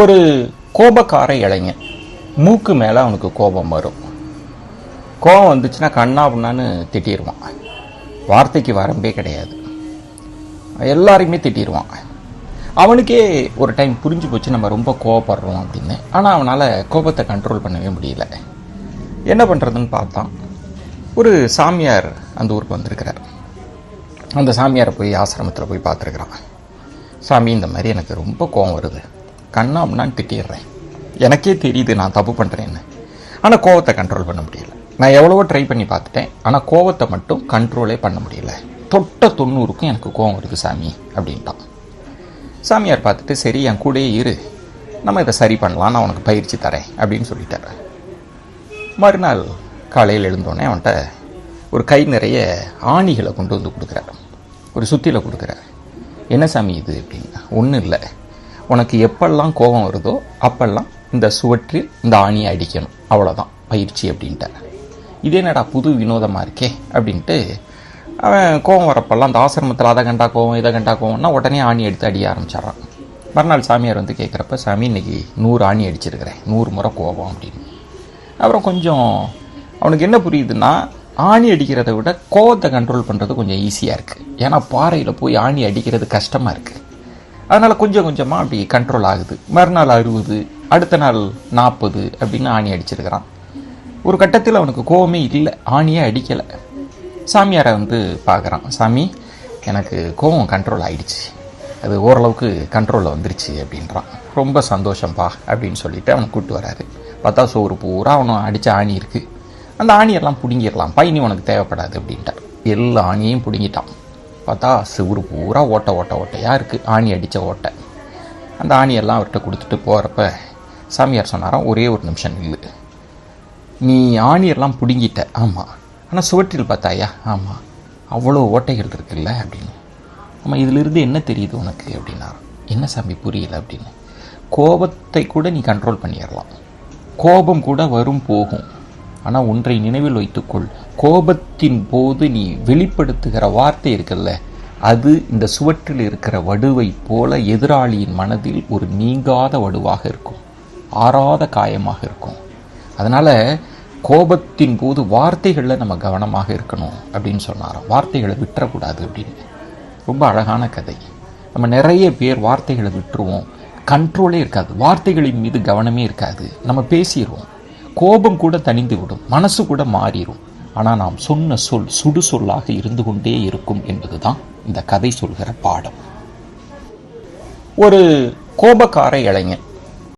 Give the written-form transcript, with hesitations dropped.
ஒரு கோபக்கார இளைஞன், மூக்கு மேலே அவனுக்கு கோபம் வரும். கோபம் வந்துச்சுன்னா கண்ணா புண்ணான்னு திட்டிடுவான். வார்த்தைக்கு வரம்பே கிடையாது, எல்லாருக்குமே திட்டிடுவான். அவனுக்கே ஒரு டைம் புரிஞ்சு போச்சு நம்ம ரொம்ப கோவப்படுறோம் அப்படின்னு. ஆனால் அவனால் கோபத்தை கண்ட்ரோல் பண்ணவே முடியல. என்ன பண்ணுறதுன்னு பார்த்தான். ஒரு சாமியார் அந்த ஊருக்கு வந்திருக்கிறார். அந்த சாமியாரை போய் ஆசிரமத்தில் போய் பார்த்துருக்குறான். சாமி, இந்த மாதிரி எனக்கு ரொம்ப கோபம் வருது, கண்ணா அப்படின்னான்னு திட்டிடுறேன், எனக்கே தெரியுது நான் தப்பு பண்ணுறேன்னு, ஆனால் கோவத்தை கண்ட்ரோல் பண்ண முடியல. நான் எவ்வளவோ ட்ரை பண்ணி பார்த்துட்டேன், ஆனால் கோவத்தை மட்டும் கண்ட்ரோலே பண்ண முடியல. தொட்ட 90க்கும் எனக்கு கோவம் வருது சாமி அப்படின்ட்டான். சாமியார் பார்த்துட்டு, சரி என் கூடயே இரு, நம்ம இதை சரி பண்ணலாம், நான் உனக்கு பயிற்சி தரேன் அப்படின்னு சொல்லிட்டார். மறுநாள் காலையில் எழுந்தோடனே அவன்கிட்ட ஒரு கை நிறைய ஆணிகளை கொண்டு வந்து கொடுக்குறார், ஒரு சுத்தியில் கொடுக்குறார். என்ன சாமி இது அப்படின்னா, ஒன்றும் இல்லை, உனக்கு எப்பெல்லாம் கோபம் வருதோ அப்பெல்லாம் இந்த சுவற்றில் இந்த ஆணியை அடிக்கணும், அவ்வளோதான் பயிற்சி அப்படின்ட்டார். இதே என்னடா புது வினோதமாக இருக்கே அப்படின்ட்டு அவன் கோவம் வரப்பெல்லாம் அந்த ஆசிரமத்தில் அதை கண்டா கோவம் இதை கண்டா கோவம்னா உடனே ஆணி எடுத்து அடிய ஆரம்பிச்சிட்றான். மறுநாள் சாமியார் வந்து கேட்குறப்ப, சாமி இன்னைக்கு 100 ஆணி அடிச்சிருக்கிறேன், 100 முறை கோபம் அப்படின்னு. அப்புறம் கொஞ்சம் அவனுக்கு என்ன புரியுதுன்னா, ஆணி அடிக்கிறத விட கோவத்தை கண்ட்ரோல் பண்ணுறது கொஞ்சம் ஈஸியாக இருக்குது. ஏன்னா பாறையில் போய் ஆணி அடிக்கிறது கஷ்டமாக இருக்குது. அதனால் கொஞ்சம் கொஞ்சமாக அப்படி கண்ட்ரோல் ஆகுது. மறுநாள் 60, அடுத்த நாள் 40 அப்படின்னு ஆணி அடிச்சிருக்கிறான். ஒரு கட்டத்தில் அவனுக்கு கோவமே இல்லை, ஆணியே அடிக்கலை. சாமியாரை வந்து பார்க்குறான். சாமி, எனக்கு கோவம் கண்ட்ரோல் ஆகிடுச்சு, அது ஓரளவுக்கு கண்ட்ரோலில் வந்துருச்சு அப்படின்றான். ரொம்ப சந்தோஷம்ப்பா அப்படின்னு சொல்லிவிட்டு அவனை கூப்பிட்டு வராரு. பார்த்தா சோறு பூரா அவனை அடித்த ஆணி இருக்குது. அந்த ஆணியெல்லாம் பிடுங்கிடலாம், பயணி உனக்கு தேவைப்படாது அப்படின்ட்டார். எல்லா ஆணியையும் பிடுங்கிட்டான். பார்த்தா சோறு பூரா ஓட்டையாக இருக்குது, ஆணி அடித்த ஓட்டை. அந்த ஆணியெல்லாம் அவர்கிட்ட கொடுத்துட்டு போகிறப்ப சாமியார் சொன்னாராம், ஒரே ஒரு நிமிஷம் இல்லை, நீ ஆணியெல்லாம் பிடுங்கிட்ட, ஆமாம், ஆனால் சுவற்றில் பார்த்தாயா, ஆமாம், அவ்வளோ ஓட்டைகள் இருக்குல்ல அப்படின்னு. ஆமாம், இதிலிருந்து என்ன தெரியுது உனக்கு அப்படின்னா. என்ன சாமி புரியல அப்படின்னு. கோபத்தை கூட நீ கண்ட்ரோல் பண்ணிடலாம், கோபம் கூட வரும் போகும், ஆனால் ஒன்றை நினைவில் வைத்துக்கொள், கோபத்தின் போது நீ வெளிப்படுத்துகிற வார்த்தை இருக்குல்ல, அது இந்த சுவற்றில் இருக்கிற வடுவை போல எதிராளியின் மனதில் ஒரு நீங்காத வடுவாக இருக்கும், ஆறாத காயமாக இருக்கும். அதனால் கோபத்தின் போது வார்த்தைகளில் நம்ம கவனமாக இருக்கணும் அப்படின்னு சொன்னாராம். வார்த்தைகளை விட்டுறக்கூடாது அப்படின்னு. ரொம்ப அழகான கதை. நம்ம நிறைய பேர் வார்த்தைகளை விட்டுருவோம், கண்ட்ரோலே இருக்காது, வார்த்தைகளின் மீது கவனமே இருக்காது, நம்ம பேசிடுவோம், கோபம் கூட தணிந்து விடும், மனசு கூட மாறிடும். ஆனால் நாம் சொன்ன சொல் சுடு சொல்லாக இருந்து கொண்டே இருக்கும் என்பது தான் இந்த கதை சொல்கிற பாடம். ஒரு கோபக்கார இளைஞன்,